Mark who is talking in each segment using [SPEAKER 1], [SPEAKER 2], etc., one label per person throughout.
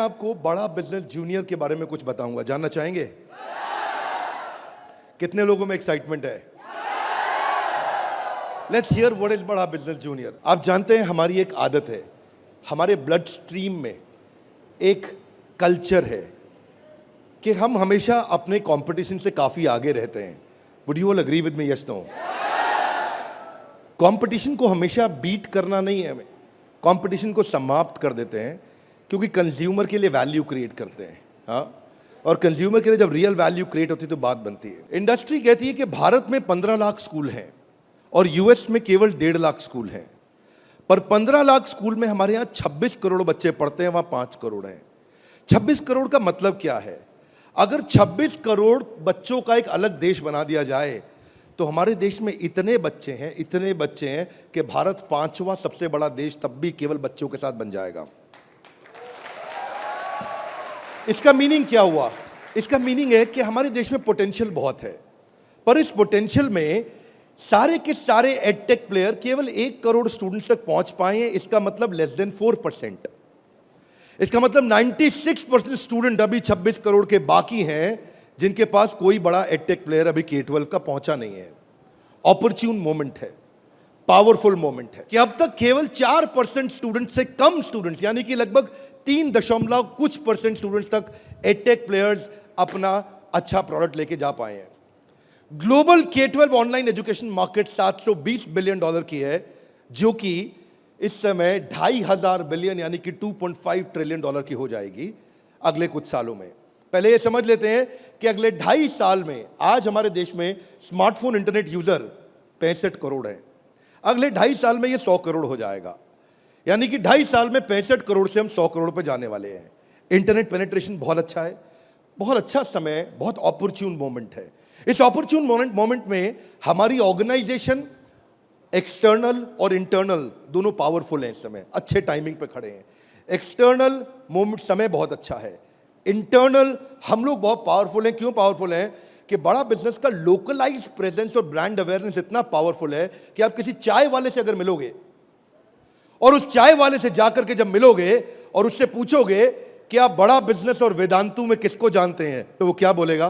[SPEAKER 1] आपको बड़ा business junior के बारे में कुछ बताऊंगा, जानना चाहेंगे? कितने लोगों में एक्साइटमेंट है? लेट्स हियर व्हाट इज बड़ा बिजनेस जूनियर। आप जानते हैं हमारी एक आदत है, हमारे ब्लड स्ट्रीम में एक कल्चर है कि हम हमेशा अपने कंपटीशन से काफी आगे रहते हैं। Would you all agree with me? Yes, no? Competition को हमेशा बीट करना नहीं है, हमें कंपटीशन को समाप्त कर देते हैं, क्योंकि कंज्यूमर के लिए वैल्यू क्रिएट करते हैं। हाँ, और कंज्यूमर के लिए जब रियल वैल्यू क्रिएट होती है तो बात बनती है। इंडस्ट्री कहती है कि भारत में 15 लाख स्कूल हैं और यूएस में केवल 1.5 लाख स्कूल हैं, पर 15 लाख स्कूल में हमारे यहाँ 26 करोड़ बच्चे पढ़ते हैं, वहाँ 5 करोड़ हैं। 26 करोड़ का मतलब क्या है? अगर 26 करोड़ बच्चों का एक अलग देश बना दिया जाए तो हमारे देश में इतने बच्चे हैं कि भारत 5वां सबसे बड़ा देश तब भी केवल बच्चों के साथ बन जाएगा। इसका मीनिंग क्या हुआ? इसका मीनिंग है कि हमारे देश में पोटेंशियल बहुत है, पर इस पोटेंशियल में सारे के सारे एडटेक प्लेयर केवल 1 करोड़ स्टूडेंट्स तक पहुंच पाए हैं। इसका मतलब लेस देन 4%। इसका मतलब 96% स्टूडेंट अभी 26 करोड़ के बाकी हैं जिनके पास कोई बड़ा एडटेक प्लेयर अभी K-12 का पहुंचा नहीं है। ऑपर्च्यून मोमेंट है, पावरफुल मोमेंट है कि अब तक केवल 4% स्टूडेंट से कम स्टूडेंट्स, यानी कि लगभग 3% स्टूडेंट्स तक एडटेक प्लेयर्स अपना अच्छा प्रोडक्ट लेके जा पाए हैं। Global K-12 online education market $720 billion की है, जो कि इस समय 2,500 बिलियन यानी कि $2.5 ट्रिलियन की हो जाएगी अगले कुछ सालों में। पहले ये समझ लेते हैं कि अगले 2.5 साल में आज हमारे देश में स्मार्टफोन इंटरनेट यूजर 65 करोड़ हैं। अगले 2.5 साल में ये 100 करोड़ हो जाएगा, यानी कि 2.5 साल में 65 करोड़ से हम 100 करोड़ पे जाने वाले हैं। इंटरनेट पेनिट्रेशन बहुत अच्छा है, बहुत अच्छा समय, बहुत ऑपर्च्यून मोमेंट है। इस ऑपर्च्यून मोमेंट में हमारी ऑर्गेनाइजेशन एक्सटर्नल और इंटरनल दोनों पावरफुल हैं। इस समय अच्छे टाइमिंग पे खड़े हैं। एक्सटर्नल मोमेंट समय बहुत अच्छा है, इंटरनल हम लोग बहुत पावरफुल हैं। क्यों पावरफुल हैं? कि बड़ा बिजनेस का लोकलाइज्ड प्रेजेंस और ब्रांड अवेयरनेस इतना पावरफुल है कि आप किसी चाय वाले से अगर मिलोगे और उस चाय वाले से जाकर के जब मिलोगे और उससे पूछोगे कि आप बड़ा बिजनेस और वेदांतु में किसको जानते हैं, तो वो क्या बोलेगा?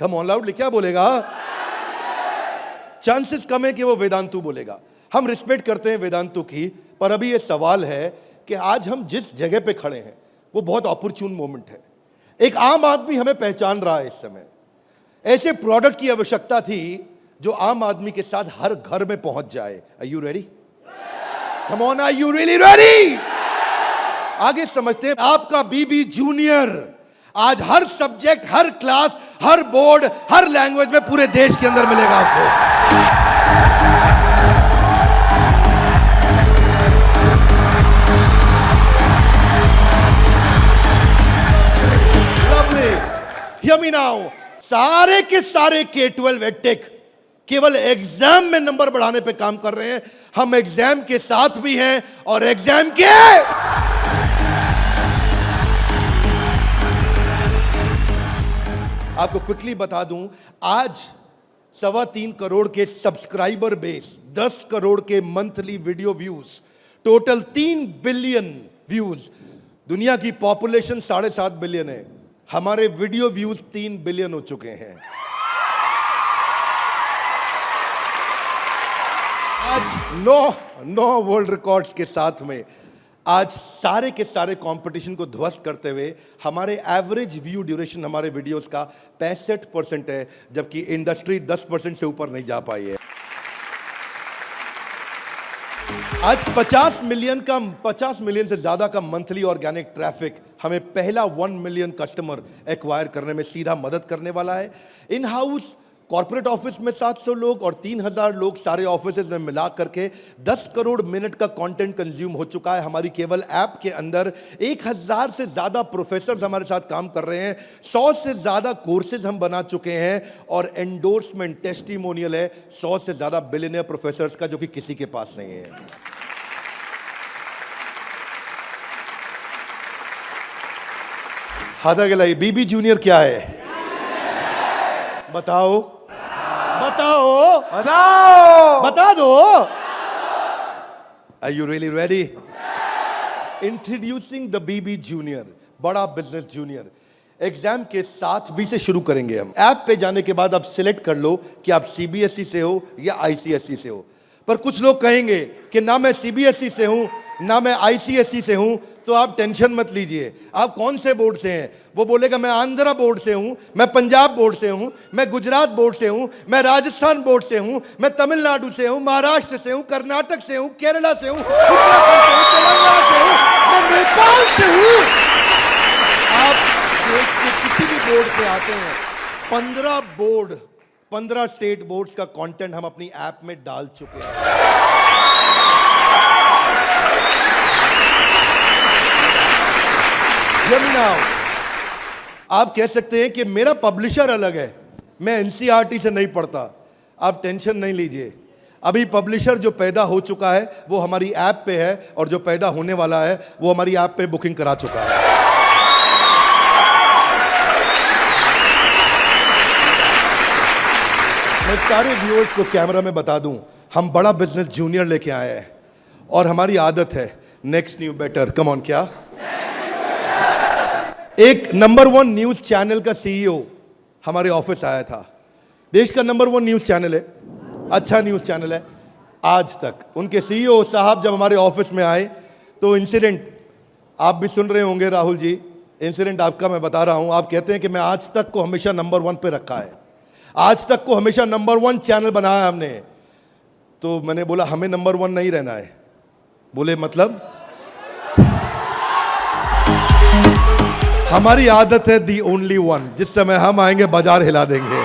[SPEAKER 1] कम ऑन लाउडली, क्या बोलेगा? चांसेस कम है कि वो वेदांतु बोलेगा। हम रिस्पेक्ट करते हैं वेदांतु की, पर अभी ये सवाल है कि आज हम जिस जगह पे खड़े हैं वो बहुत ऑपर्च्यून मोमेंट है। एक आम आदमी हमें पहचान रहा है इस समय। ऐसे प्रोडक्ट की आवश्यकता थी जो आम आदमी के साथ हर घर में पहुंच जाए। Are you ready? Come on, are you really ready? आगे समझते हैं। आपका बीबी जूनियर आज हर सब्जेक्ट, हर क्लास, हर बोर्ड, हर लैंग्वेज में पूरे देश के अंदर मिलेगा आपको। Hear me now. सारे के सारे K-12 एडटेक केवल एग्जाम में नंबर बढ़ाने पे काम कर रहे हैं। हम एग्जाम के साथ भी हैं और एग्जाम के आपको क्विकली बता दूं, आज 3.25 करोड़ के सब्सक्राइबर बेस, 10 करोड़ के monthly video views, total 3 billion views. दुनिया की पॉपुलेशन 7.5 बिलियन है, हमारे वीडियो व्यूज 3 बिलियन हो चुके हैं। आज 9 वर्ल्ड रिकॉर्ड्स के साथ में आज सारे के सारे कंपटीशन को ध्वस्त करते हुए हमारे एवरेज व्यू ड्यूरेशन हमारे वीडियोस का 65% है, जबकि इंडस्ट्री 10% से ऊपर नहीं जा पाई है। आज 50 मिलियन से ज्यादा का मंथली ऑर्गेनिक ट्रैफिक हमें पहला 1 मिलियन कस्टमर एक्वायर करने में सीधा मदद करने वाला है। इन हाउस कॉर्पोरेट ऑफिस में 700 लोग और 3,000 लोग सारे ऑफिस में मिला करके 10 करोड़ मिनट का कंटेंट कंज्यूम हो चुका है। हमारी केवल ऐप के अंदर 1,000 से ज्यादा प्रोफेसर्स हमारे साथ काम कर रहे हैं, 100 से ज्यादा कोर्सेज हम बना चुके हैं और एंडोर्समेंट टेस्टिमोनियल है 100 से ज्यादा बिलियनियर प्रोफेसर्स का, जो कि किसी के पास नहीं है। हाथा गलाई बीबी जूनियर क्या है? बताओ बताओ बताओ, बता दो। Are you really ready? Introducing the BB junior, बड़ा बिजनेस जूनियर। एग्जाम के साथ बी से शुरू करेंगे हम। ऐप पे जाने के बाद आप सिलेक्ट कर लो कि आप सीबीएसई से हो या आईसीएसई से हो। पर कुछ लोग कहेंगे कि ना मैं सीबीएसई से हूं ना मैं आईसीएसई से हूं, तो आप टेंशन मत लीजिए। आप कौन से बोर्ड से हैं? वो बोलेगा मैं आंध्रा बोर्ड से हूं, मैं पंजाब बोर्ड से हूं, मैं गुजरात बोर्ड से हूं, मैं राजस्थान बोर्ड से हूं, मैं तमिलनाडु से हूं, महाराष्ट्र से हूं, कर्नाटक से हूं, केरला से हूं, उत्तराखंड से हूं, तेलंगाना से हूं, मैं नेपाल से हूं। आप देश के किसी भी बोर्ड से आते हैं, 15 स्टेट बोर्ड्स का कंटेंट हम अपनी ऐप में डाल चुके हैं। आप कह सकते हैं कि मेरा पब्लिशर अलग है, मैं एनसीईआरटी से नहीं पढ़ता। आप टेंशन नहीं लीजिए, अभी पब्लिशर जो पैदा हो चुका है वो हमारी ऐप पे है, और जो पैदा होने वाला है वो हमारी ऐप पे बुकिंग करा चुका है। मैं सारे व्यूअर्स को कैमरा में बता दूं, हम बड़ा बिजनेस जूनियर लेके आए हैं, और हमारी आदत है next new better. Come on, क्या एक नंबर 1 न्यूज चैनल का सीईओ हमारे ऑफिस आया था। देश का नंबर 1 न्यूज चैनल है, अच्छा न्यूज चैनल है। आज तक उनके सीईओ साहब जब हमारे ऑफिस में आए तो इंसिडेंट आप भी सुन रहे होंगे राहुल जी, इंसिडेंट आपका मैं बता रहा हूं। आप कहते हैं कि मैं आज तक को हमेशा नंबर 1 पे रखा है, आज तक को हमेशा नंबर 1 चैनल बनाया हमने। तो मैंने बोला हमें नंबर 1 नहीं रहना है। बोले मतलब? हमारी आदत है दी ओनली वन, जिस समय हम आएंगे बाजार हिला देंगे।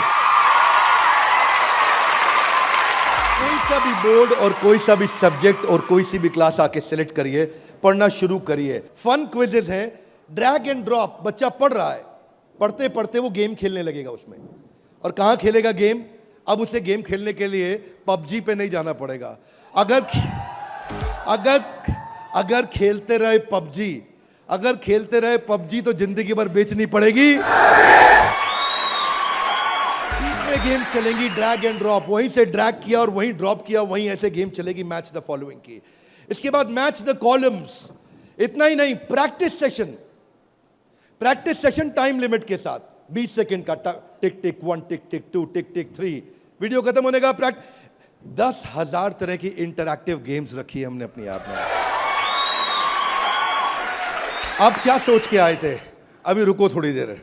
[SPEAKER 1] कोई सा भी बोर्ड और कोई सा भी सब्जेक्ट और कोई सी भी क्लास आके सिलेक्ट करिए, पढ़ना शुरू करिए। फन क्विजेस हैं, ड्रैग एंड ड्रॉप। बच्चा पढ़ रहा है, पढ़ते पढ़ते वो गेम खेलने लगेगा उसमें। और कहां खेलेगा गेम? अब उसे गेम खेलने के लिए पबजी पे नहीं जाना पड़ेगा। अगर खेलते रहे पबजी, अगर खेलते रहे पबजी तो जिंदगी भर बेचनी पड़ेगी। बीच में गेम चलेंगी ड्रैग एंड ड्रॉप, वहीं से ड्रैग किया और वहीं ड्रॉप किया, वहीं ऐसे गेम चलेगी मैच द फॉलोइंग की। इसके बाद मैच द कॉलम्स। इतना ही नहीं, प्रैक्टिस सेशन टाइम लिमिट के साथ 20 सेकंड का, टिक टिक 1, टिक टिक 2, टिक टिक 3, वीडियो खत्म होने का 10,000 तरह की इंटरैक्टिव गेम्स रखी है हमने अपनी ऐप में। आप क्या सोच के आए थे? अभी रुको थोड़ी देर,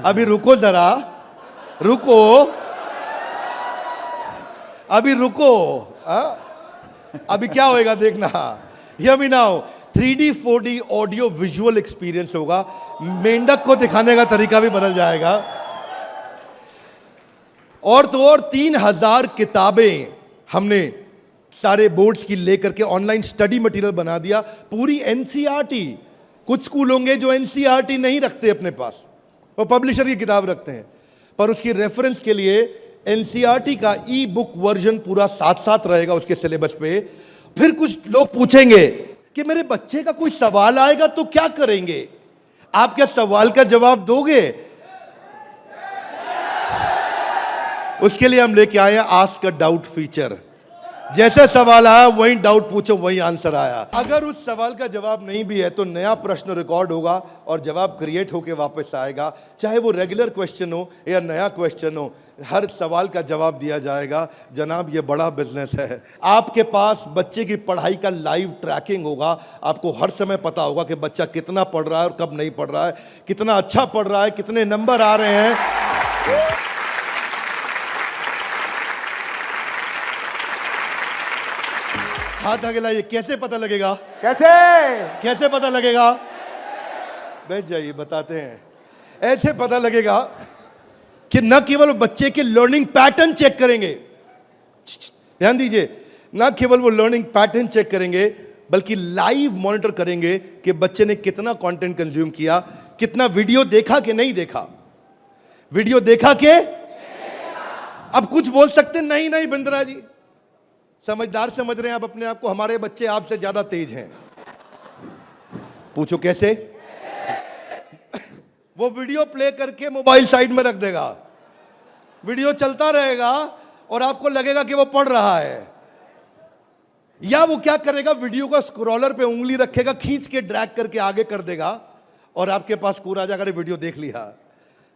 [SPEAKER 1] अभी रुको जरा, रुको, अभी रुको। अभी क्या होएगा देखना। Hear me now, 3D 4D audio visual experience होगा। मेंढक को दिखाने का तरीका भी बदल जाएगा। और तो और 3000 किताबें हमने सारे बोर्ड्स की लेकर के ऑनलाइन स्टडी मटेरियल बना दिया, पूरी एनसीईआरटी। कुछ स्कूल होंगे जो एनसीईआरटी नहीं रखते अपने पास, वो पब्लिशर की किताब रखते हैं, पर उसकी रेफरेंस के लिए एनसीईआरटी का ई बुक वर्जन पूरा साथ साथ रहेगा उसके सिलेबस पे। फिर कुछ लोग पूछेंगे कि मेरे बच्चे का कोई सवाल आएगा तो क्या करेंगे? आप क्या सवाल का जवाब दोगे? उसके लिए हम लेके आए हैं आस्क अ डाउट फीचर। जैसे सवाल आया वही डाउट पूछो, वही आंसर आया। अगर उस सवाल का जवाब नहीं भी है तो नया प्रश्न रिकॉर्ड होगा और जवाब क्रिएट होके वापस आएगा। चाहे वो रेगुलर क्वेश्चन हो या नया क्वेश्चन हो, हर सवाल का जवाब दिया जाएगा। जनाब, ये बड़ा बिजनेस है। आपके पास बच्चे की पढ़ाई का लाइव ट्रैकिंग होगा। आपको हर समय पता होगा कि बच्चा कितना पढ़ रहा है और कब नहीं पढ़ रहा है, कितना अच्छा पढ़ रहा है, कितने नंबर आ रहे हैं। हाथ आगे लाइए। कैसे पता लगेगा? कैसे पता लगेगा? बैठ जाइए, बताते हैं। ऐसे पता लगेगा कि न केवल बच्चे के लर्निंग पैटर्न चेक करेंगे, ध्यान दीजिए, न केवल वो लर्निंग पैटर्न चेक करेंगे बल्कि लाइव मॉनिटर करेंगे कि बच्चे ने कितना कंटेंट कंज्यूम किया, कितना वीडियो देखा कि नहीं देखा, वीडियो देखा कि। अब कुछ बोल सकते नहीं, नहीं बिंद्रा जी, समझदार समझ रहे हैं आप अपने आप को, हमारे बच्चे आपसे ज्यादा तेज हैं। पूछो कैसे? वो वीडियो प्ले करके मोबाइल साइड में रख देगा, वीडियो चलता रहेगा और आपको लगेगा कि वो पढ़ रहा है। या वो क्या करेगा, वीडियो का स्क्रॉलर पे उंगली रखेगा, खींच के ड्रैग करके आगे कर देगा और आपके पास स्कोर आ जाएगा, वीडियो देख लिया।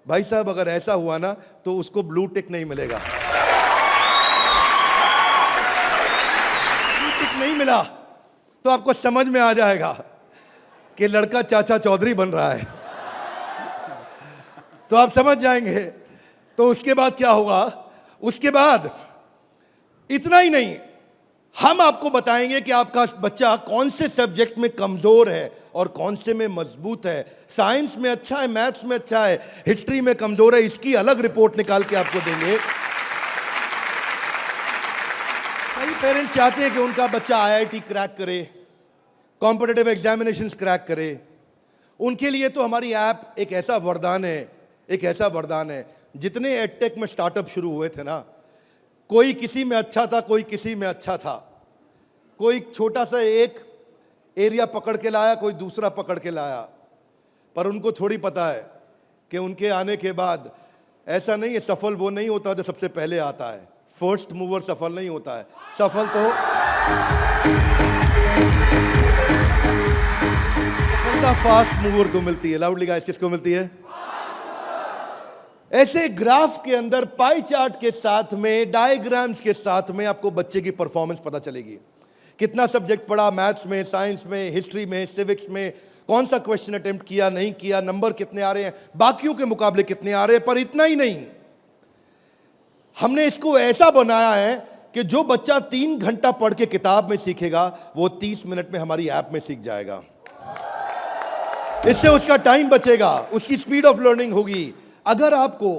[SPEAKER 1] भाई साहब अगर ऐसा हुआ ना तो उसको ब्लू टिक नहीं मिलेगा। ब्लू टिक नहीं मिला तो आपको समझ में आ जाएगा कि लड़का चाचा चौधरी बन रहा है, तो आप समझ जाएंगे। तो उसके बाद क्या होगा, उसके बाद इतना ही नहीं, हम आपको बताएंगे कि आपका बच्चा कौन से सब्जेक्ट में कमजोर है और कौन से में मजबूत है। साइंस में अच्छा है, मैथ्स में अच्छा है, हिस्ट्री में कमजोर है, इसकी अलग रिपोर्ट निकाल के आपको देंगे। कई पेरेंट्स चाहते हैं कि उनका बच्चा आईआईटी क्रैक करे, कॉम्पिटिटिव एग्जामिनेशंस क्रैक करे। उनके लिए तो हमारी ऐप एक ऐसा वरदान है, एक ऐसा वरदान है। जितने एडटेक में स्टार्टअप शुरू हुए थे ना, कोई किसी में अच्छा था, कोई किसी में अच्छा था। कोई छोटा सा एक एरिया पकड़ के लाया, कोई दूसरा पकड़ के लाया, पर उनको थोड़ी पता है कि उनके आने के बाद ऐसा नहीं है, सफल वो नहीं होता जो सबसे पहले आता है। फर्स्ट मूवर सफल नहीं होता है, सफल तो सफलता फास्ट मूवर को मिलती है। लाउडली गाइस, किसको मिलती है? ऐसे ग्राफ के अंदर पाई चार्ट के साथ में, डायग्राम्स के साथ में आपको बच्चे की परफॉर्मेंस पता चलेगी। कितना सब्जेक्ट पढ़ा, मैथ्स में, साइंस में, हिस्ट्री में, सिविक्स में, कौन सा क्वेश्चन अटेम्प्ट किया, नहीं किया, नंबर कितने आ रहे हैं, बाकियों के मुकाबले कितने आ रहे हैं। पर इतना ही नहीं, हमने इसको ऐसा बनाया है कि जो बच्चा 3 घंटा पढ़ के किताब में सीखेगा, वो 30 मिनट में हमारी ऐप में सीख जाएगा। इससे उसका टाइम बचेगा, उसकी स्पीड ऑफ लर्निंग होगी। अगर आपको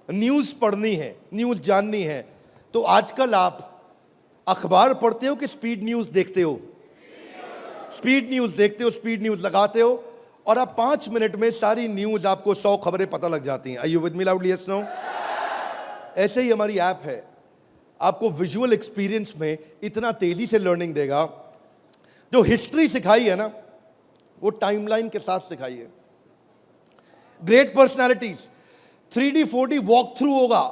[SPEAKER 1] न्यूज़ पढ़नी है, न्यूज़ जाननी है, तो आजकल आप अखबार पढ़ते हो कि स्पीड न्यूज़ देखते हो? स्पीड न्यूज़ देखते हो, स्पीड न्यूज़ लगाते हो और आप 5 मिनट में सारी न्यूज़, आपको 100 खबरें पता लग जाती हैं। Are you with me loudly? Yes, no? ऐसे ही हमारी ऐप है, आपको विजुअल एक्सपीरियंस में इतना तेजी से लर्निंग देगा। जो हिस्ट्री सिखाई है ना, वो टाइमलाइन के साथ सिखाई है। Great personalities 3D 4D walk through होगा।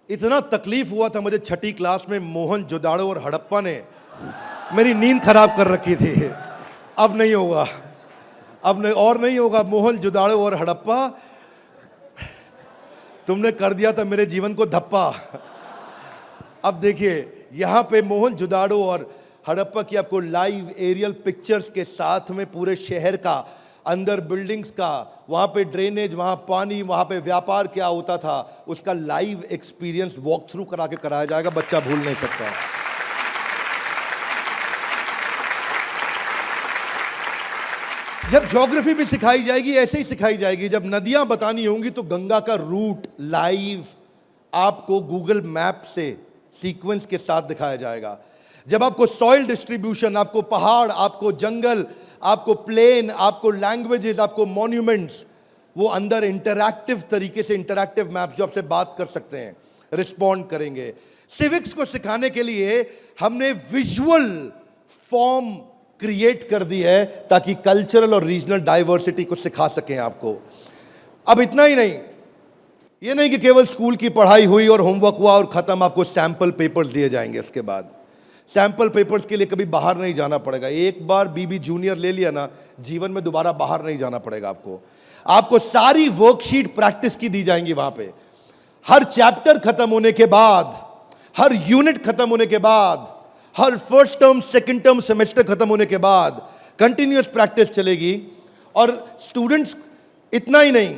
[SPEAKER 1] इतना तकलीफ हुआ था मुझे 6ठी क्लास में, मोहन जोदाड़ो और हड़प्पा ने मेरी नींद खराब कर रखी थी। अब नहीं होगा, अब नहीं, और नहीं होगा। मोहन जोदाड़ो और हड़प्पा, तुमने कर दिया था मेरे जीवन को धप्पा। अब देखिए, यहां पे मोहन जोदाड़ो और हड़प्पा की आपको लाइव एरियल पिक्चर्स के साथ में पूरे शहर का, अंदर बिल्डिंग्स का, वहां पे ड्रेनेज, वहां पानी, वहां पे व्यापार क्या होता था, उसका लाइव एक्सपीरियंस वॉक थ्रू करा के कराया जाएगा। बच्चा भूल नहीं सकता। जब ज्योग्राफी भी सिखाई जाएगी, ऐसे ही सिखाई जाएगी। जब नदियां बतानी होंगी तो गंगा का रूट लाइव आपको गूगल मैप से सीक्वेंस के साथ दिखाया जाएगा। जब आपको सॉइल डिस्ट्रीब्यूशन, आपको पहाड़, आपको जंगल, आपको प्लेन, आपको लैंग्वेजेस, आपको मॉन्यूमेंट्स, वो अंदर इंटरैक्टिव तरीके से, इंटरैक्टिव मैप जो आपसे बात कर सकते हैं, रिस्पॉन्ड करेंगे। सिविक्स को सिखाने के लिए हमने विजुअल फॉर्म क्रिएट कर दी है ताकि कल्चरल और रीजनल डाइवर्सिटी को सिखा सकें आपको। अब इतना ही नहीं, ये नहीं कि केवल स्कूल की पढ़ाई हुई और होमवर्क हुआ और खत्म। आपको सैंपल पेपर्स दिए जाएंगे। इसके बाद सैंपल पेपर्स के लिए कभी बाहर नहीं जाना पड़ेगा। एक बार बीबी जूनियर ले लिया ना, जीवन में दोबारा बाहर नहीं जाना पड़ेगा आपको सारी वर्कशीट प्रैक्टिस की दी जाएंगी वहां पे। हर चैप्टर खत्म होने के बाद, हर यूनिट खत्म होने के बाद, हर first term, second term, semester खत्म होने के बाद कंटिन्यूअस प्रैक्टिस चलेगी। और स्टूडेंट्स, इतना ही नहीं,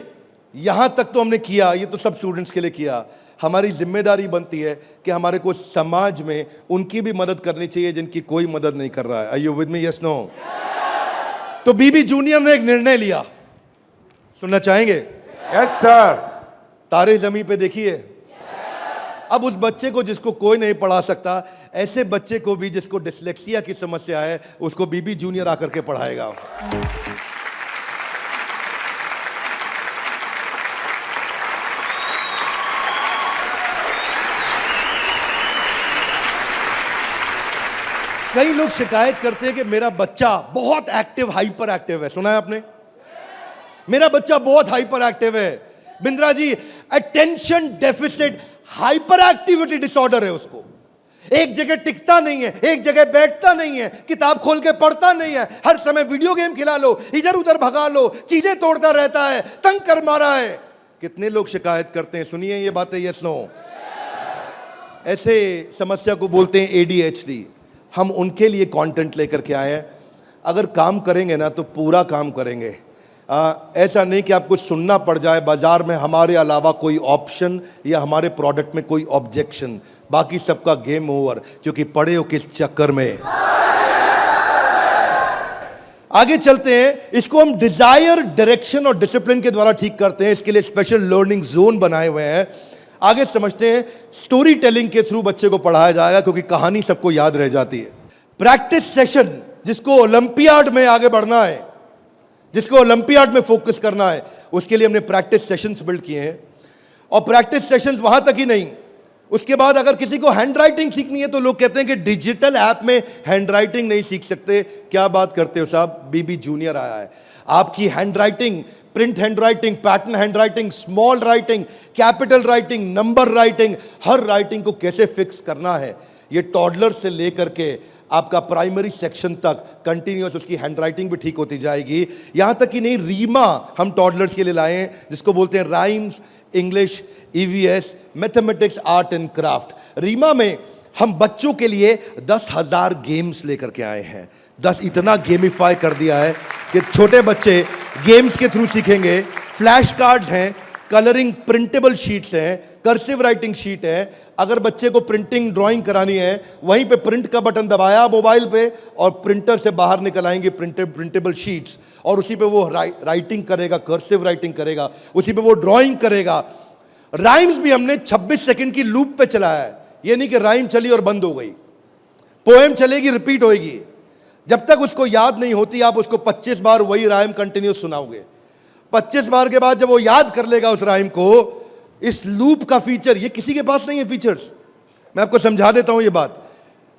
[SPEAKER 1] यहां तक तो हमने किया, ये तो सब स्टूडेंट्स के लिए किया। हमारी जिम्मेदारी बनती है कि हमारे को समाज में उनकी भी मदद करनी चाहिए जिनकी कोई मदद नहीं कर रहा है। Are you with me? Yes, no? तो बीबी जूनियर ने एक निर्णय लिया, सुनना चाहेंगे?
[SPEAKER 2] Yes sir.
[SPEAKER 1] तारे जमीन पे देखिए। अब उस बच्चे को जिसको कोई नहीं पढ़ा सकता, ऐसे बच्चे को भी जिसको डिसलेक्सिया की समस्या है, उसको बीबी जूनियर आकर के पढ़ाएगा। कई लोग शिकायत करते हैं कि मेरा बच्चा बहुत एक्टिव, हाइपर एक्टिव है। सुना है आपने? मेरा बच्चा बहुत हाइपर एक्टिव है। Bindra ji, attention deficit hyper activity disorder है उसको। एक जगह टिकता नहीं है, एक जगह बैठता नहीं है, किताब खोल के पढ़ता नहीं है, हर समय वीडियो गेम खिला लो, इधर उधर भगा लो, चीजें तोड़ता रहता है, तंग कर मारा है। कितने लोग शिकायत करते हैं, सुनिए ये बातें, यस नो। ऐसे समस्या को बोलते हैं एडीएचडी। हम उनके लिए कंटेंट लेकर के आए हैं। अगर काम करेंगे ना तो पूरा काम करेंगे। ऐसा नहीं कि आपको सुनना पड़ जाए बाजार में हमारे अलावा कोई ऑप्शन या हमारे प्रोडक्ट में कोई ऑब्जेक्शन, बाकी सबका गेम ओवर, क्योंकि पड़े हो किस चक्कर में। आगे चलते हैं। इसको हम डिजायर, डायरेक्शन और डिसिप्लिन के द्वारा ठीक करते हैं। इसके लिए स्पेशल लर्निंग जोन बनाए हुए हैं। आगे समझते हैं। स्टोरी टेलिंग के थ्रू बच्चे को पढ़ाया जाएगा, क्योंकि कहानी सबको याद रह जाती है। प्रैक्टिस सेशन, जिसको ओलंपियाड में आगे बढ़ना है, जिसको ओलंपियाड में फोकस करना है, उसके लिए हमने प्रैक्टिस सेशंस बिल्ड किए हैं। और प्रैक्टिस सेशंस वहां तक ही नहीं, उसके बाद अगर किसी को हैंड राइटिंग सीखनी है तो लोग कहते हैं कि डिजिटल ऐप में हैंड राइटिंग नहीं सीख सकते। क्या बात करते हो साहब, बीबी जूनियर आया है। आपकी handwriting, print handwriting, pattern handwriting, small writing, capital writing, number writing, हर राइटिंग को कैसे फिक्स करना है, ये टॉडलर से लेकर के आपका प्राइमरी सेक्शन तक कंटिन्यूअस उसकी हैंडराइटिंग भी ठीक होती जाएगी। यहां तक कि नहीं, रीमा हम टॉडलर्स के लिए लाए हैं, जिसको बोलते हैं rhymes, English, EVS, mathematics, art and craft. Reema में हम बच्चों के लिए 10,000 गेम्स लेकर के आए हैं। 10 इतना गेमिफाई कर दिया है कि छोटे बच्चे गेम्स के थ्रू सीखेंगे। फ्लैश कार्ड्स हैं, कलरिंग प्रिंटेबल शीट्स हैं, कर्सिव राइटिंग शीट है। अगर बच्चे को प्रिंटिंग ड्राइंग करानी है, वहीं पे प्रिंट का बटन दबाया मोबाइल पे और प्रिंटर से बाहर निकल आएंगे प्रिंटेबल शीट्स, और उसी पे वो राइटिंग करेगा, कर्सिव राइटिंग करेगा, उसी पे वो ड्राइंग करेगा। राइम्स भी हमने 26 सेकंड की लूप पे चलाया है। ये नहीं कि राइम चली और बंद हो गई। पोएम चलेगी, रिपीट होएगी। जब तक उसको याद नहीं होती, आप उसको 25 बार वही राइम कंटिन्यूस सुनाओगे। 25 बार के बाद जब वो याद कर लेगा उस राइम को, इस लूप का फीचर, ये किसी के पास नहीं है फीचर्स। मैं आपको समझा देता हूं ये बात।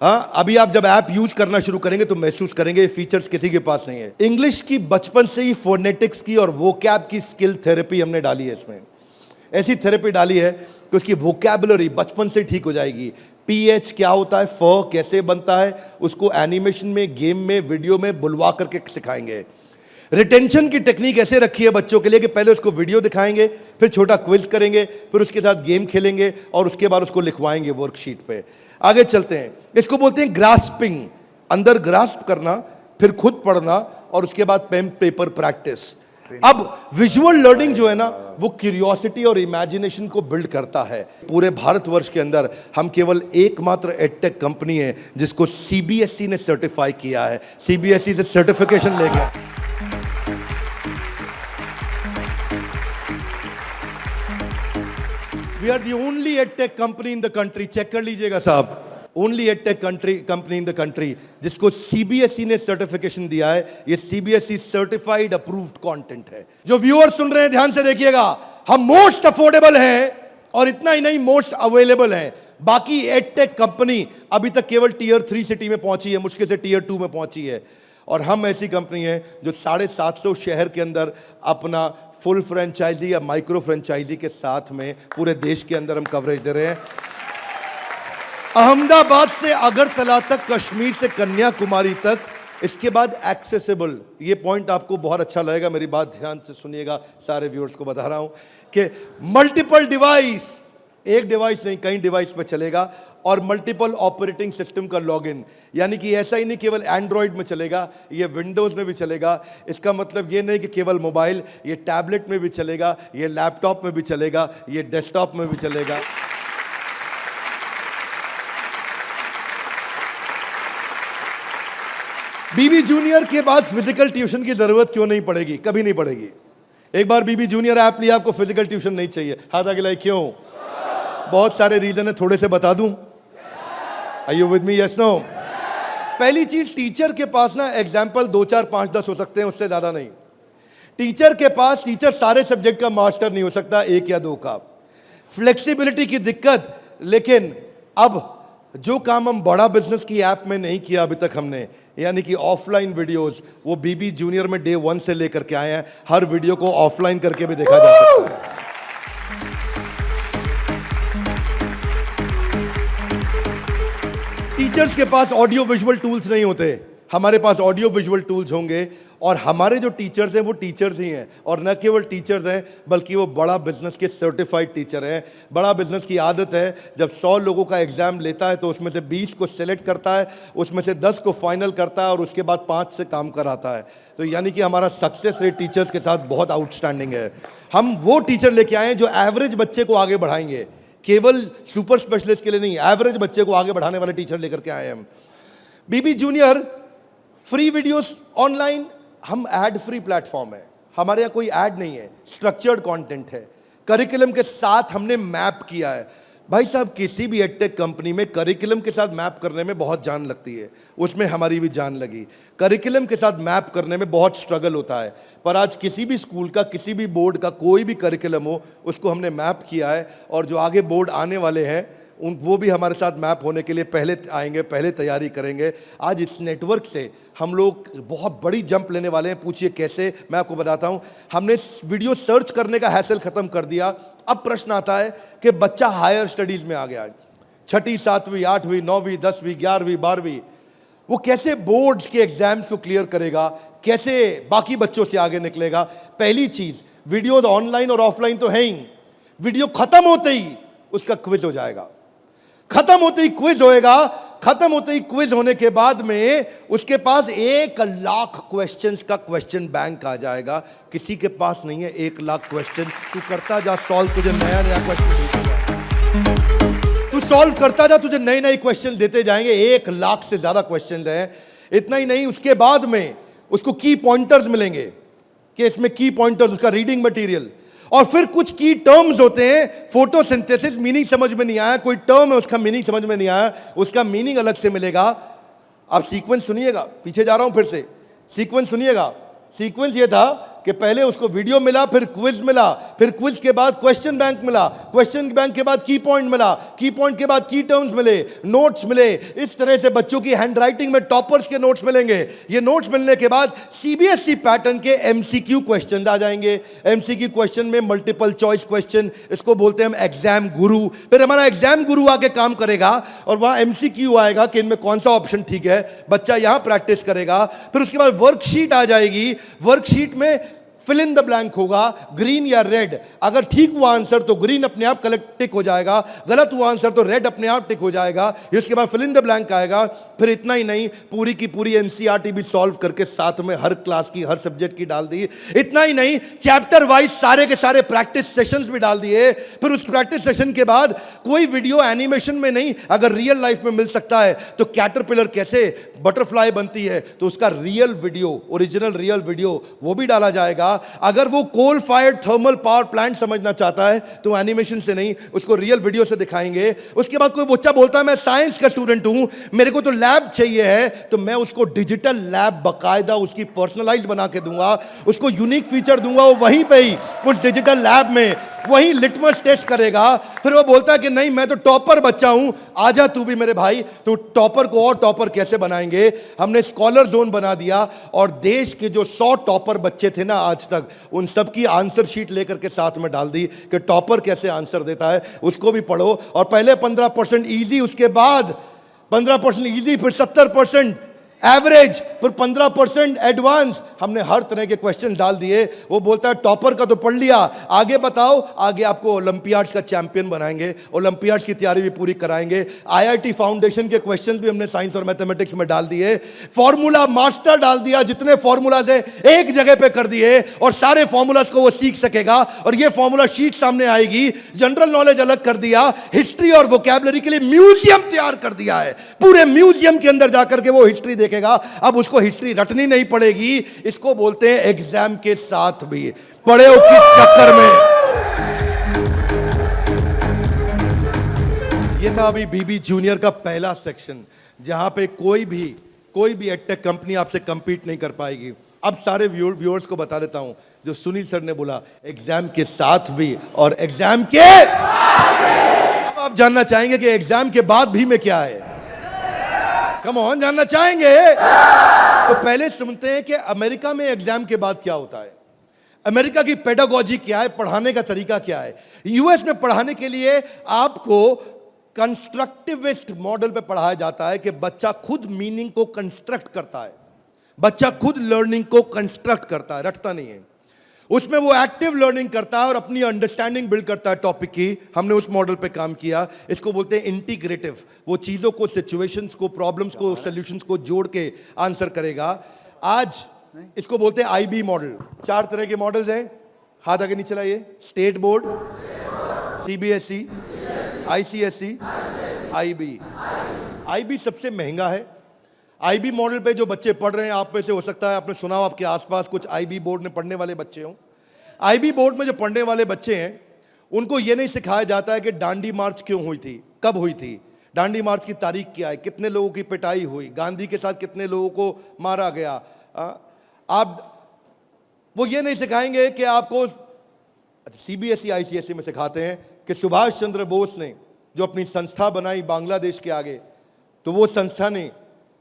[SPEAKER 1] अभी आप जब ऐप यूज करना शुरू करेंगे तो महसूस करेंगे ये फीचर्स किसी के पास नहीं है। इंग्लिश की बचपन से ही फोनेटिक्स की और वोकैब की स्किल थेरेपी हमने डाली है इसमें। ऐसी थेरेपी डाली है कि उसकी वोकैबुलरी बचपन से ठीक हो जाएगी। पीएच क्या होता है, फ कैसे बनता है, उसको एनिमेशन में, गेम में, वीडियो में बुलवा करके सिखाएंगे। रिटेंशन की टेक्निक ऐसे रखी है बच्चों के लिए कि पहले उसको वीडियो दिखाएंगे, फिर छोटा क्विज करेंगे, फिर उसके साथ गेम खेलेंगे और उसके बाद उसको लिखवाएंगे वर्कशीट पे। आगे चलते हैं। इसको बोलते हैं ग्रास्पिंग, अंदर ग्रास्प करना, फिर खुद पढ़ना और उसके बाद पेन पेपर प्रैक्टिस। अब विजुअल लर्निंग जो है ना, वो क्यूरियोसिटी और इमेजिनेशन को बिल्ड करता है। पूरे भारतवर्ष के अंदर हम केवल एकमात्र एडटेक कंपनी है जिसको सीबीएसई ने सर्टिफाई किया है। सीबीएसई से सर्टिफिकेशन ले गया। We are the only edtech company in the country, check कर लीजिएगा साहब, only edtech company in the country जिसको सीबीएसई ने सर्टिफिकेशन दिया है। ये सीबीएसई सर्टिफाइड अप्रूव्ड कंटेंट है। जो व्यूअर सुन रहे हैं ध्यान से देखिएगा, हम मोस्ट अफोर्डेबल हैं और इतना ही नहीं, मोस्ट अवेलेबल हैं। बाकी एडटेक कंपनी अभी तक केवल टीयर 3 सिटी में पहुंची है, मुश्किल से टीयर 2 में पहुंची है। और हम ऐसी कंपनी है जो 750 शहर के अंदर अपना फुल फ्रेंचाइजी या माइक्रो फ्रेंचाइजी के साथ में पूरे देश के अंदर हम कवरेज दे रहे हैं। अहमदाबाद से अगरतला तक, कश्मीर से कन्याकुमारी तक, इसके बाद एक्सेसिबल। ये पॉइंट आपको बहुत अच्छा लगेगा, मेरी बात ध्यान से सुनिएगा, सारे व्यूअर्स को बता रहा हूं कि मल्टीपल डिवाइस, एक डिवाइस नहीं कई डिवाइस पे चलेगा, और मल्टीपल ऑपरेटिंग सिस्टम का लॉगिन। यानी कि ऐसा ही नहीं केवल एंड्रॉइड में चलेगा, ये विंडोज में भी चलेगा। इसका मतलब ये नहीं कि केवल मोबाइल, ये टैबलेट में भी चलेगा, ये लैपटॉप में भी चलेगा, ये डेस्कटॉप में भी चलेगा। बीबी जूनियर के बाद फिजिकल ट्यूशन की जरूरत क्यों नहीं पड़ेगी? कभी नहीं पड़ेगी। एक बार बीबी जूनियर ऐप लिया, आपको फिजिकल ट्यूशन नहीं चाहिए। हाथ आगे लाइए, क्यों? बहुत सारे रीजन है, थोड़े से बता दूं। Are you with me? Yes no? पहली चीज, टीचर के पास ना एग्जाम्पल 2, 4, 5, 10 हो सकते हैं, उससे ज्यादा नहीं। टीचर के पास, टीचर सारे सब्जेक्ट का मास्टर नहीं हो सकता, 1 या 2 का। फ्लेक्सिबिलिटी की दिक्कत। लेकिन अब जो काम हम बड़ा बिजनेस की ऐप में नहीं किया अभी तक हमने, यानी कि ऑफलाइन वीडियोस, वो बीबी जूनियर में डे 1 से लेकर के आए हैं। हर वीडियो को ऑफलाइन करके भी देखा जा सकता है। टीचर्स के पास ऑडियो विजुअल टूल्स नहीं होते, हमारे पास ऑडियो विजुअल टूल्स होंगे। और हमारे जो टीचर्स हैं वो टीचर्स ही हैं, और न केवल टीचर्स हैं बल्कि वो बड़ा बिजनेस के सर्टिफाइड टीचर हैं। बड़ा बिजनेस की आदत है, जब 100 लोगों का एग्जाम लेता है तो उसमें से 20 को सेलेक्ट करता है, उसमें से 10 को फाइनल करता है और उसके बाद 5 से काम कराता है। तो यानी कि हमारा सक्सेस रेट टीचर्स के साथ बहुत आउटस्टैंडिंग है। हम वो टीचर लेके आए हैं जो एवरेज बच्चे को आगे बढ़ाएंगे, केवल सुपर स्पेशलिस्ट के लिए नहीं, एवरेज बच्चे को आगे बढ़ाने वाले टीचर लेकर के आए हैं हम। बीबी जूनियर फ्री वीडियोस ऑनलाइन, हम एड फ्री प्लेटफॉर्म है, हमारे यहाँ कोई ऐड नहीं है, स्ट्रक्चर्ड कंटेंट है, करिकुलम के साथ हमने मैप किया है। भाई साहब, किसी भी एडटेक कंपनी में करिकुलम के साथ मैप करने में बहुत जान लगती है, उसमें हमारी भी जान लगी। करिकुलम के साथ मैप करने में बहुत स्ट्रगल होता है, पर आज किसी भी स्कूल का, किसी भी बोर्ड का कोई भी करिकुलम हो, उसको हमने मैप किया है। और जो आगे बोर्ड आने वाले हैं वो भी हमारे साथ मैप होने के लिए पहले आएंगे, पहले तैयारी करेंगे। आज इस नेटवर्क से हम लोग बहुत बड़ी जंप लेने वाले हैं। पूछिए कैसे, मैं आपको बताता हूं। हमने वीडियो सर्च करने का हैसल खत्म कर दिया। अब प्रश्न आता है कि बच्चा हायर स्टडीज में आ गया है, 6ठी 7वीं 8वीं 9वीं 10वीं 11वीं 12वीं, वो कैसे बोर्ड्स के एग्जाम्स को क्लियर करेगा, कैसे बाकी बच्चों से आगे निकलेगा। पहली चीज, वीडियोज ऑनलाइन और ऑफलाइन तो है ही, वीडियो खत्म होते ही उसका क्विज हो जाएगा, खत्म होते ही क्विज होएगा। खत्म होते ही क्विज होने के बाद में उसके पास 1 लाख क्वेश्चंस का क्वेश्चन बैंक आ जाएगा। किसी के पास नहीं है 1 लाख क्वेश्चन। तू करता जा सॉल्व, तुझे नया नया क्वेश्चन, तू सॉल्व करता जा, तुझे नए नए क्वेश्चन देते जाएंगे। 1 लाख से ज्यादा क्वेश्चन हैं। इतना ही नहीं, उसके बाद में उसको की पॉइंटर्स मिलेंगे कि इसमें की पॉइंटर्स, उसका रीडिंग मटेरियल, और फिर कुछ की टर्म्स होते हैं। फोटोसिंथेसिस मीनिंग समझ में नहीं आया, कोई टर्म है उसका मीनिंग समझ में नहीं आया, उसका मीनिंग अलग से मिलेगा। आप सीक्वेंस सुनिएगा, पीछे जा रहा हूं फिर से, सीक्वेंस सुनिएगा। सीक्वेंस ये था कि पहले उसको वीडियो मिला, फिर क्विज मिला, फिर क्विज के बाद क्वेश्चन बैंक मिला, क्वेश्चन बैंक के बाद की पॉइंट मिला, की पॉइंट के बाद की टर्म्स मिले, नोट्स मिले। इस तरह से बच्चों की हैंडराइटिंग में टॉपर्स के नोट्स मिलेंगे। ये नोट्स मिलने के बाद सीबीएसई पैटर्न के एमसीक्यू क्वेश्चन आ जाएंगे। एमसीक्यू क्वेश्चन में मल्टीपल चॉइस क्वेश्चन, इसको बोलते हैं हम एग्जाम गुरु। फिर हमारा एग्जाम गुरु आके काम करेगा और वहां एमसीक्यू आएगा कि इनमें कौन सा ऑप्शन ठीक है, बच्चा यहां प्रैक्टिस करेगा। फिर उसके बाद वर्कशीट आ जाएगी, वर्कशीट में फिल इन द ब्लैंक होगा, ग्रीन या रेड। अगर ठीक हुआ आंसर तो ग्रीन अपने आप कलेक्ट टिक हो जाएगा, गलत हुआ आंसर तो रेड अपने आप टिक हो जाएगा। इसके बाद फिल इन द ब्लैंक आएगा। फिर इतना ही नहीं, पूरी की पूरी एनसीईआरटी भी सॉल्व करके साथ में हर क्लास की, हर सब्जेक्ट की डाल दी। इतना ही नहीं, चैप्टर वाइज सारे के सारे प्रैक्टिस सेशंस भी डाल दिए। फिर उस प्रैक्टिस सेशन के बाद कोई वीडियो एनिमेशन में नहीं, अगर रियल लाइफ में मिल सकता है तो कैटरपिलर कैसे बटरफ्लाई बनती है तो उसका real video, original real video वो भी डाला जाएगा। अगर वो coal fired thermal power plant समझना चाहता है तो एनिमेशन से नहीं, उसको रियल वीडियो से दिखाएंगे। उसके बाद कोई बच्चा बोलता है मैं साइंस का स्टूडेंट हूं, मेरे को तो लैब चाहिए है, तो मैं उसको डिजिटल लैब बकायदा उसकी पर्सनलाइज्ड बना के दूंगा, उसको यूनिक फीचर दूंगा। वो वहीं पे ही उस डिजिटल लैब में वही लिटमस टेस्ट करेगा। फिर वो बोलता है कि नहीं मैं तो टॉपर बच्चा हूं, आजा तू भी मेरे भाई। तो टॉपर को और टॉपर कैसे बनाएंगे, हमने स्कॉलर जोन बना दिया और देश के जो 100 टॉपर बच्चे थे ना आज तक, उन सबकी आंसर शीट लेकर के साथ में डाल दी कि टॉपर कैसे आंसर देता है, उसको भी पढ़ो। और पहले 15% इजी, उसके बाद 15% इजी, फिर 70% एवरेज, फिर 15% एडवांस। हमने हर तरह के क्वेश्चन डाल दिए। वो बोलता है टॉपर का तो पढ़ लिया, आगे बताओ। आगे आपको ओलंपियाड्स का चैंपियन बनाएंगे, ओलंपियाड्स की तैयारी भी पूरी कराएंगे। आईआईटी फाउंडेशन के क्वेश्चंस भी हमने साइंस और मैथमेटिक्स में डाल दिए। फॉर्मूला मास्टर डाल दिया, जितने फॉर्मूलाज है एक जगह पे कर दिए और सारे फॉर्मूलाज को वो सीख सकेगा। और ये फॉर्मूला शीट सामने आएगी। जनरल नॉलेज अलग कर दिया, हिस्ट्री और वोकैबुलरी के लिए म्यूजियम तैयार कर दिया है। पूरे म्यूजियम के अंदर जाकर के वो हिस्ट्री देखेगा। अब उसको हिस्ट्री रटनी नहीं पड़ेगी। इसको बोलते हैं एग्जाम के साथ भी पढ़े हो किस चक्कर में। ये था अभी बीबी जूनियर का पहला सेक्शन, जहां पे कोई भी एडटेक कंपनी आपसे कंपीट नहीं कर पाएगी। अब सारे व्यूअर्स को बता देता हूं, जो सुनील सर ने बोला एग्जाम के साथ भी और एग्जाम के, अब आप जानना चाहेंगे कि एग्जाम के बाद भी में क्या है। कम ऑन, जानना चाहेंगे तो पहले सुनते हैं कि अमेरिका में एग्जाम के बाद क्या होता है, अमेरिका की पेडागोजी क्या है, पढ़ाने का तरीका क्या है। यूएस में पढ़ाने के लिए आपको कंस्ट्रक्टिविस्ट मॉडल पे पढ़ाया जाता है कि बच्चा खुद मीनिंग को कंस्ट्रक्ट करता है, बच्चा खुद लर्निंग को कंस्ट्रक्ट करता है, रटता नहीं है। उसमें वो एक्टिव लर्निंग करता है और अपनी अंडरस्टैंडिंग बिल्ड करता है टॉपिक की। हमने उस मॉडल पे काम किया। इसको बोलते हैं इंटीग्रेटिव। वो चीजों को, सिचुएशंस को, प्रॉब्लम्स को, सॉल्यूशंस को जोड़ के आंसर करेगा। आज इसको बोलते हैं आईबी मॉडल। 4 तरह के मॉडल्स हैं, हाथ आगे नीचे लाइए। State board, CBSE, ICSE, IB. IB सबसे महंगा है। आईबी मॉडल पे जो बच्चे पढ़ रहे हैं, आप में से हो सकता है आपने सुना हो, आपके आसपास कुछ आईबी बोर्ड में पढ़ने वाले बच्चे हों। आईबी बोर्ड में जो पढ़ने वाले बच्चे हैं, उनको ये नहीं सिखाया जाता है कि डांडी मार्च क्यों हुई थी, कब हुई थी, डांडी मार्च की तारीख क्या है, कितने लोगों की पिटाई हुई, गांधी के साथ कितने लोगों को मारा गया। वो ये नहीं सिखाएंगे कि आपको, सीबीएसई आईसीएसई में सिखाते हैं कि सुभाष चंद्र बोस ने जो अपनी संस्था बनाई बांग्लादेश के आगे, तो वो संस्था ने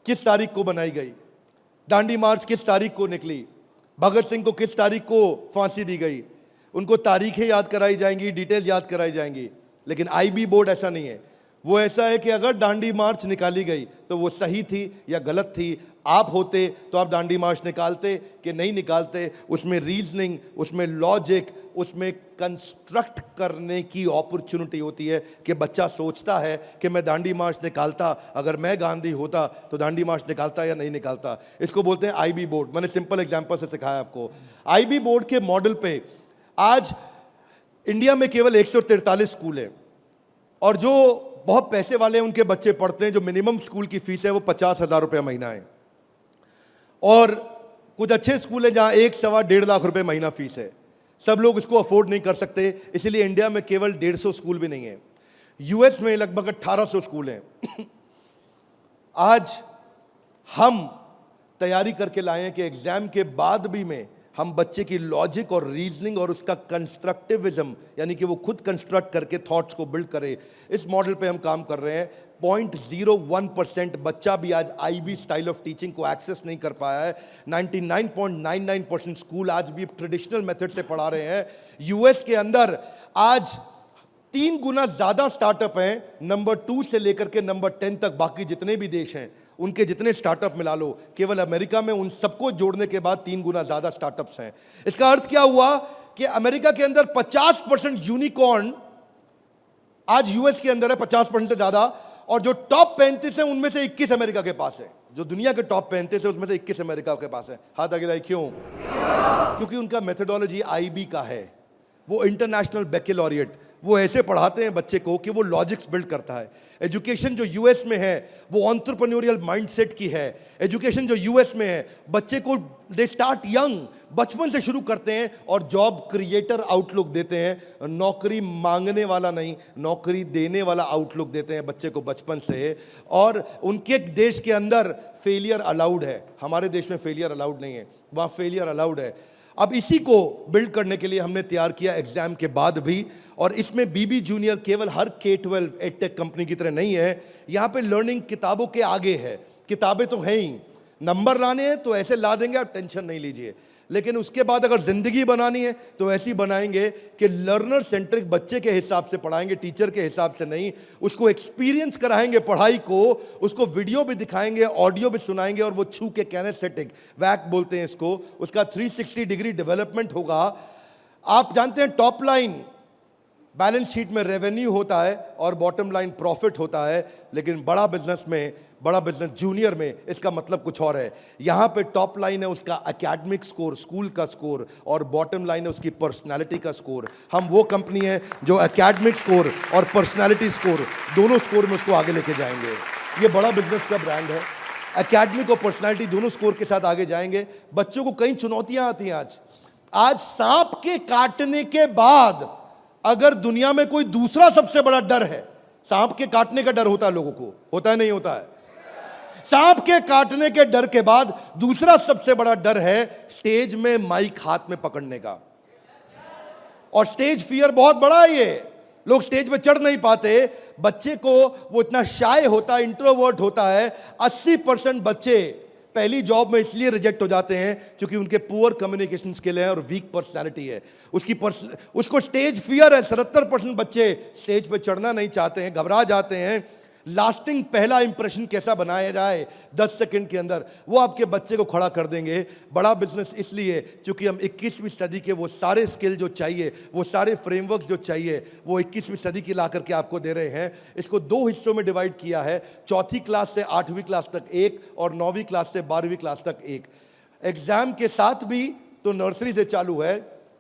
[SPEAKER 1] किस तारीख को बनाई गई, डांडी मार्च किस तारीख को निकली, भगत सिंह को किस तारीख को फांसी दी गई। उनको तारीखें याद कराई जाएंगी, डिटेल याद कराई जाएंगी। लेकिन आईबी बोर्ड ऐसा नहीं है। वो ऐसा है कि अगर डांडी मार्च निकाली गई तो वो सही थी या गलत थी। आप होते तो आप डांडी मार्च निकालते कि नहीं निकालते। उसमें रीजनिंग, उसमें लॉजिक, उसमें कंस्ट्रक्ट करने की अपॉर्चुनिटी होती है कि बच्चा सोचता है कि मैं डांडी मार्च निकालता, अगर मैं गांधी होता तो डांडी मार्च निकालता या नहीं निकालता। इसको बोलते हैं आईबी बोर्ड। मैंने सिंपल एग्जांपल से सिखाया आपको। आईबी बोर्ड के मॉडल पे आज इंडिया में केवल 143 स्कूल हैं, और जो बहुत पैसे वाले हैं उनके बच्चे पढ़ते हैं। जो मिनिमम स्कूल की फीस है वो 50,000 रुपये महीना है, और कुछ अच्छे स्कूल हैं जहां 1-1.25 लाख रुपए महीना फीस है। सब लोग इसको अफोर्ड नहीं कर सकते, इसीलिए इंडिया में केवल 150 स्कूल भी नहीं है। यूएस में लगभग 1800 स्कूल हैं। आज हम तैयारी करके लाए हैं कि एग्जाम के बाद भी में हम बच्चे की लॉजिक और रीजनिंग और उसका कंस्ट्रक्टिविज्म, यानी कि वो खुद कंस्ट्रक्ट करके थॉट्स को बिल्ड करे, इस मॉडल पे हम काम कर रहे हैं। 0.01% बच्चा भी आज आईबी स्टाइल ऑफ टीचिंग को एक्सेस नहीं कर पाया है। 99.99% स्कूल आज भी ट्रेडिशनल मेथड से पढ़ा रहे हैं। यूएस के अंदर आज 3 गुना ज्यादा स्टार्टअप हैं, नंबर 2 से लेकर के नंबर 10 तक। बाकी जितने भी देश हैं उनके जितने स्टार्टअप मिला लो, केवल अमेरिका में उन सबको जोड़ने के बाद 3 गुना ज्यादा स्टार्टअप्स हैं। इसका अर्थ क्या हुआ कि अमेरिका के अंदर 50% यूनिकॉर्न आज यूएस के अंदर है, 50% से ज्यादा। और जो टॉप 35 है उनमें से 21 अमेरिका के पास है। जो दुनिया के टॉप 35 है उसमें से 21 अमेरिका के पास है। हाथ आगे लाइए। क्यों? क्योंकि उनका मेथोडोलॉजी आईबी का है। वो इंटरनेशनल बैकलॉरिएट, वो ऐसे पढ़ाते हैं बच्चे को कि वो लॉजिक्स बिल्ड करता है। एजुकेशन जो यूएस में है वो एंटरप्रेन्योरियल माइंडसेट की है। एजुकेशन जो यूएस में है, बच्चे को दे स्टार्ट यंग, बचपन से शुरू करते हैं और जॉब क्रिएटर आउटलुक देते हैं। नौकरी मांगने वाला नहीं, नौकरी देने वाला आउटलुक देते हैं बच्चे को बचपन से। और उनके देश के अंदर फेलियर अलाउड है, हमारे देश में फेलियर अलाउड नहीं है, वहाँ फेलियर अलाउड है। अब इसी को बिल्ड करने के लिए हमने तैयार किया एग्जाम के बाद भी। और इसमें बीबी जूनियर केवल हर K-12 एडटेक कंपनी की तरह नहीं है। यहाँ पे लर्निंग किताबों के आगे है। किताबें तो हैं ही, नंबर लाने हैं तो ऐसे ला देंगे, आप टेंशन नहीं लीजिए। लेकिन उसके बाद अगर जिंदगी बनानी है तो ऐसी बनाएंगे कि लर्नर सेंट्रिक बच्चे के हिसाब से पढ़ाएंगे, टीचर के हिसाब से नहीं। उसको एक्सपीरियंस कराएंगे पढ़ाई को, उसको वीडियो भी दिखाएंगे, ऑडियो भी सुनाएंगे, और वो छू के कैनेस्थेटिक, वैक बोलते हैं इसको, उसका 360 डिग्री डेवलपमेंट होगा। आप जानते हैं टॉप लाइन बैलेंस शीट में रेवेन्यू होता है और बॉटम लाइन प्रॉफिट होता है, लेकिन बड़ा बिजनेस जूनियर में इसका मतलब कुछ और है। यहां पे टॉप लाइन है उसका एकेडमिक स्कोर, स्कूल का स्कोर, और बॉटम लाइन है उसकी पर्सनालिटी का स्कोर। हम वो कंपनी है जो एकेडमिक स्कोर और पर्सनालिटी स्कोर, दोनों स्कोर में उसको आगे लेके जाएंगे। ये बड़ा बिजनेस का ब्रांड है। एकेडमिक और पर्सनालिटी दोनों स्कोर के साथ आगे जाएंगे। बच्चों को कई चुनौतियां आती हैं। आज सांप के काटने के बाद अगर दुनिया में कोई दूसरा सबसे बड़ा डर है, सांप के काटने का डर होता है लोगों को, होता है नहीं होता है? सांप के काटने के डर के बाद दूसरा सबसे बड़ा डर है स्टेज में माइक हाथ में पकड़ने का। और स्टेज फियर बहुत बड़ा है। ये लोग स्टेज पे चढ़ नहीं पाते। बच्चे को वो इतना शाय होता है, इंट्रोवर्ट होता है। 80% बच्चे पहली जॉब में इसलिए रिजेक्ट हो जाते हैं क्योंकि उनके पुअर कम्युनिकेशन स्किल है और वीक पर्सनालिटी है। उसको स्टेज फियर है। 77% बच्चे स्टेज पे चढ़ना नहीं चाहते हैं, घबरा जाते हैं। लास्टिंग पहला इंप्रेशन कैसा बनाया जाए 10 सेकंड के अंदर, वो आपके बच्चे को खड़ा कर देंगे। बड़ा बिजनेस इसलिए क्योंकि हम 21वीं सदी के वो सारे स्किल जो चाहिए, वो सारे फ्रेमवर्क जो चाहिए, वो 21वीं सदी की ला करके आपको दे रहे हैं। इसको 2 हिस्सों में डिवाइड किया है, चौथी क्लास से 8वीं क्लास तक एक और 9वीं क्लास से 12वीं क्लास तक एक। एग्जाम के साथ भी तो नर्सरी से चालू है,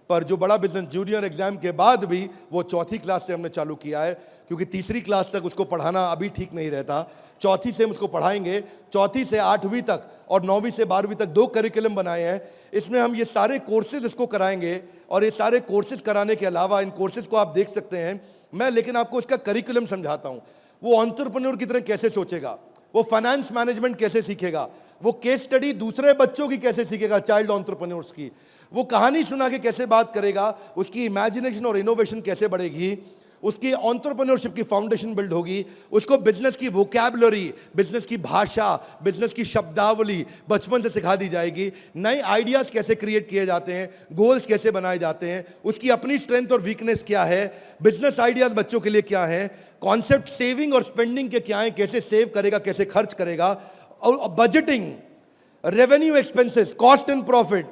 [SPEAKER 1] पर जो बड़ा बिजनेस जूनियर एग्जाम के बाद भी वो चौथी क्लास से हमने चालू किया है, क्योंकि तीसरी क्लास तक उसको पढ़ाना अभी ठीक नहीं रहता। चौथी से हम उसको पढ़ाएंगे, चौथी से 8वीं तक और 9वीं से 12वीं तक 2 करिकुलम बनाए हैं। इसमें हम ये सारे कोर्सेज इसको कराएंगे और ये सारे कोर्सेज कराने के अलावा इन कोर्सेज को आप देख सकते हैं मैं, लेकिन आपको इसका करिकुलम समझाता हूँ। वो एंटरप्रेन्योर की तरह कैसे सोचेगा, वो फाइनेंस मैनेजमेंट कैसे सीखेगा, वो केस स्टडी दूसरे बच्चों की कैसे सीखेगा, चाइल्ड एंटरप्रेन्योर्स की, वो कहानी सुना के कैसे बात करेगा, उसकी इमेजिनेशन और इनोवेशन कैसे बढ़ेगी, उसकी एंटरप्रेन्योरशिप की फाउंडेशन बिल्ड होगी, उसको बिजनेस की वोकैबुलरी, बिजनेस की भाषा, बिजनेस की शब्दावली बचपन से सिखा दी जाएगी। नए आइडियाज कैसे क्रिएट किए जाते हैं, गोल्स कैसे बनाए जाते हैं, उसकी अपनी स्ट्रेंथ और वीकनेस क्या है, बिजनेस आइडियाज बच्चों के लिए क्या है, कॉन्सेप्ट सेविंग और स्पेंडिंग के क्या है, कैसे सेव करेगा, कैसे खर्च करेगा, और budgeting, revenue expenses, cost and profit,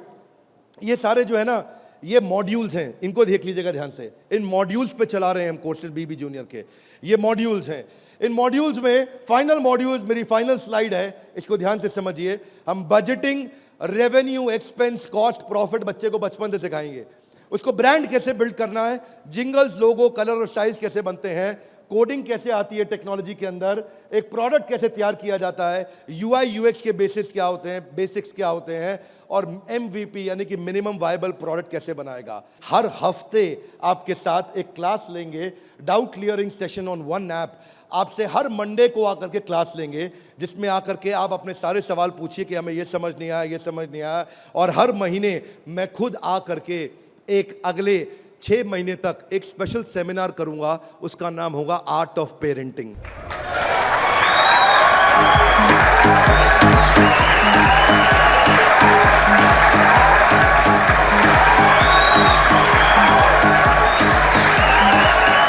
[SPEAKER 1] ये सारे जो है ना ये मॉड्यूल्स हैं, इनको देख लीजिएगा ध्यान से। इन मॉड्यूल्स पे चला रहे हैं हम कोर्सेज बीबी जूनियर के, ये मॉड्यूल्स हैं। इन मॉड्यूल्स में फाइनल मॉड्यूल्स, मेरी फाइनल स्लाइड है, इसको ध्यान से समझिए। हम budgeting, revenue, expense, cost, profit बच्चे को बचपन से सिखाएंगे। उसको ब्रांड कैसे बिल्ड करना है, जिंगल्स, लोगो, कलर और स्टाइल्स कैसे बनते हैं, कोडिंग कैसे आती है टेक्नोलॉजी के अंदर, एक प्रोडक्ट कैसे तैयार किया जाता है, यूआई यूएक्स के बेसिक्स क्या होते हैं, बेसिक्स क्या होते हैं, और एमवीपी यानी कि मिनिमम वायबल प्रोडक्ट कैसे बनाएगा। हर हफ्ते आपके साथ एक क्लास लेंगे, doubt clearing session on one app. आपसे हर मंडे को आकर के क्लास लेंगे, जिसमें आकर के आप अपने सारे सवाल पूछिए कि हमें ये समझ नहीं आया, ये समझ नहीं आया। और हर महीने मैं खुद आकर के एक अगले 6 महीने तक एक स्पेशल सेमिनार करूंगा, उसका नाम होगा आर्ट ऑफ पेरेंटिंग।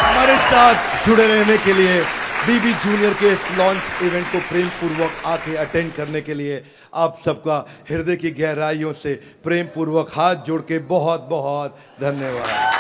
[SPEAKER 1] हमारे साथ जुड़े रहने के लिए, बीबी जूनियर के इस लॉन्च इवेंट को प्रेम पूर्वक आके अटेंड करने के लिए आप सबका हृदय की गहराइयों से प्रेम पूर्वक हाथ जोड़ के बहुत बहुत धन्यवाद।